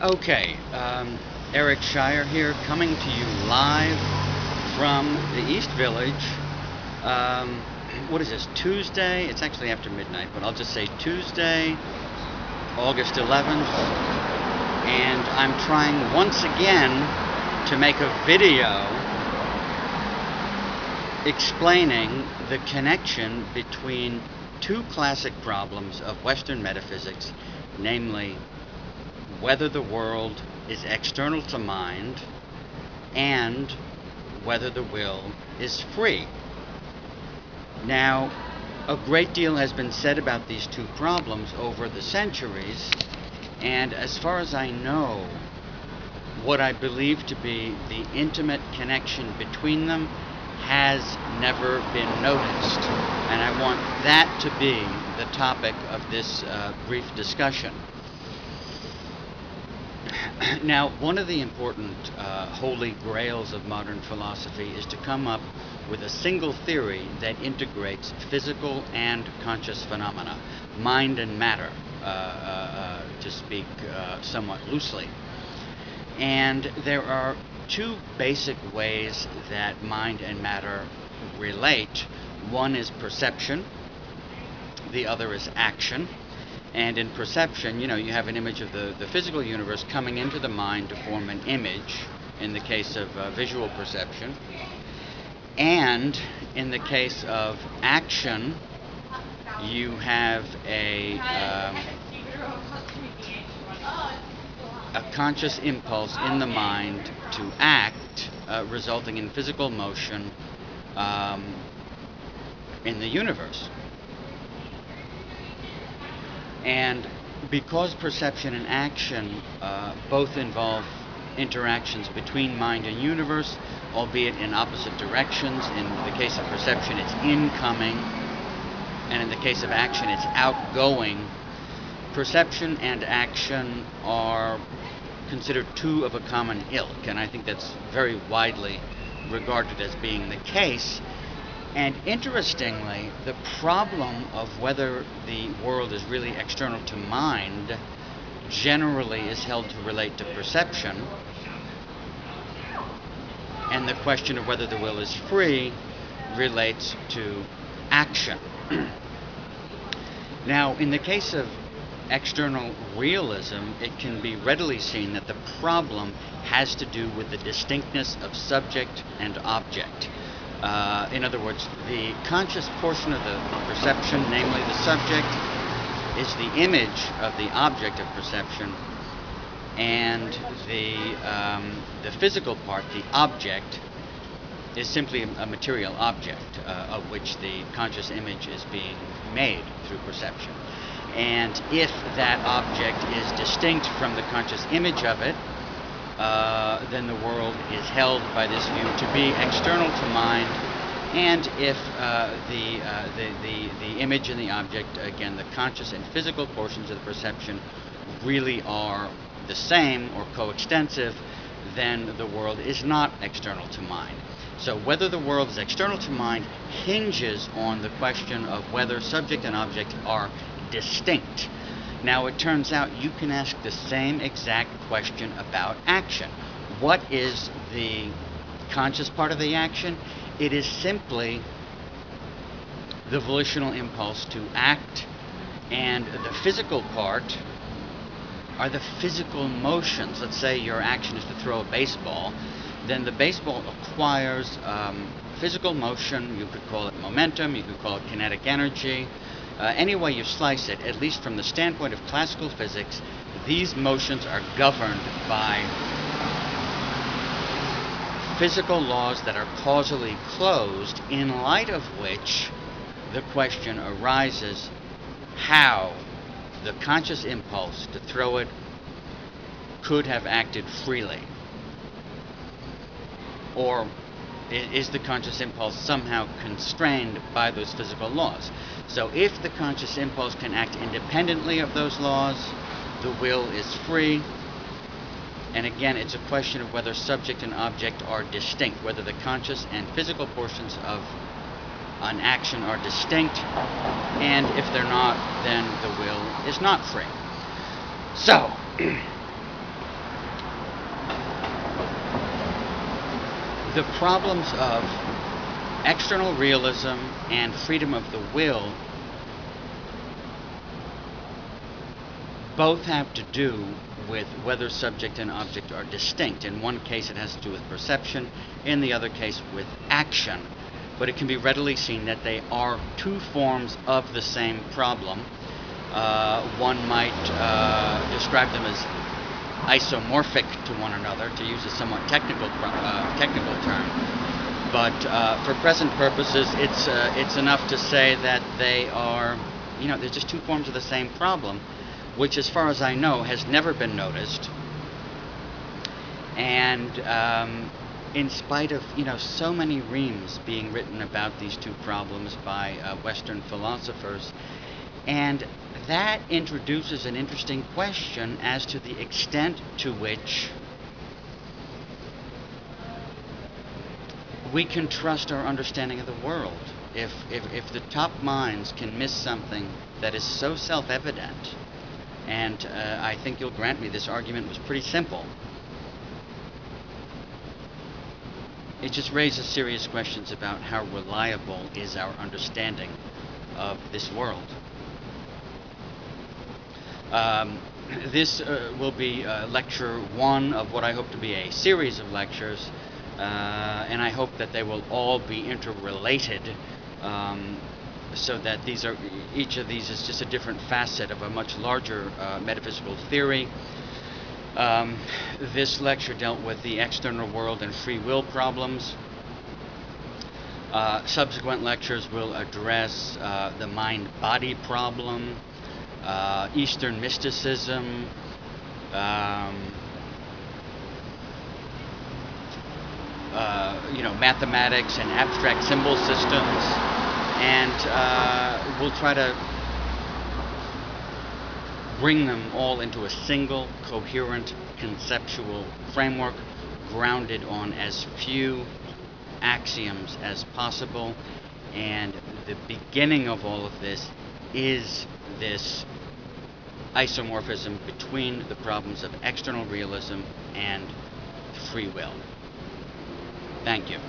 Okay, Eric Shire here, coming to you live from the East Village. Um, what is this, Tuesday? It's actually after midnight, but I'll just say Tuesday, August 11th. And I'm trying once again to make a video explaining the connection between two classic problems of Western metaphysics, namely whether the world is external to mind and whether the will is free. Now, a great deal has been said about these two problems over the centuries, and as far as I know, what I believe to be the intimate connection between them has never been noticed, and I want that to be the topic of this brief discussion. Now, one of the important holy grails of modern philosophy is to come up with a single theory that integrates physical and conscious phenomena, mind and matter, to speak somewhat loosely. And there are two basic ways that mind and matter relate. One is perception, the other is action. And in perception, you have an image of the physical universe coming into the mind to form an image, in the case of visual perception. And in the case of action, you have a conscious impulse in the mind to act, resulting in physical motion in the universe. And because perception and action both involve interactions between mind and universe, albeit in opposite directions, in the case of perception it's incoming, and in the case of action it's outgoing, perception and action are considered two of a common ilk, and I think that's very widely regarded as being the case. And interestingly, the problem of whether the world is really external to mind generally is held to relate to perception, and the question of whether the will is free relates to action. Now, in the case of external realism, it can be readily seen that the problem has to do with the distinctness of subject and object. In other words, the conscious portion of the perception, namely the subject, is the image of the object of perception, and the physical part, the object, is simply a material object of which the conscious image is being made through perception. And if that object is distinct from the conscious image of it, then the world is held by this view to be external to mind. And if the image and the object, again, the conscious and physical portions of the perception, really are the same or coextensive, then the world is not external to mind. So whether the world is external to mind hinges on the question of whether subject and object are distinct. Now, it turns out you can ask the same exact question about action. What is the conscious part of the action? It is simply the volitional impulse to act, and the physical part are the physical motions. Let's say your action is to throw a baseball, then the baseball acquires physical motion. You could call it momentum, you could call it kinetic energy. Any way you slice it, at least from the standpoint of classical physics, these motions are governed by physical laws that are causally closed, in light of which the question arises how the conscious impulse to throw it could have acted freely. Or is the conscious impulse somehow constrained by those physical laws? So if the conscious impulse can act independently of those laws, the will is free. And again, it's a question of whether subject and object are distinct, whether the conscious and physical portions of an action are distinct, and if they're not, then the will is not free. So, the problems of external realism and freedom of the will both have to do with whether subject and object are distinct. In one case it has to do with perception, in the other case with action. But it can be readily seen that they are two forms of the same problem. One might describe them as isomorphic to one another, to use a somewhat technical term. But for present purposes, it's enough to say that they are, they're just two forms of the same problem, which, as far as I know, has never been noticed. And in spite of so many reams being written about these two problems by Western philosophers, and that introduces an interesting question as to the extent to which we can trust our understanding of the world. If the top minds can miss something that is so self-evident, and I think you'll grant me this argument was pretty simple, it just raises serious questions about how reliable is our understanding of this world. This will be lecture one of what I hope to be a series of lectures, and I hope that they will all be interrelated, so that each of these is just a different facet of a much larger metaphysical theory. This lecture dealt with the external world and free will problems. Subsequent lectures will address the mind-body problem, Eastern mysticism, mathematics and abstract symbol systems, and we'll try to bring them all into a single, coherent, conceptual framework grounded on as few axioms as possible. And the beginning of all of this is this isomorphism between the problems of external realism and free will. Thank you.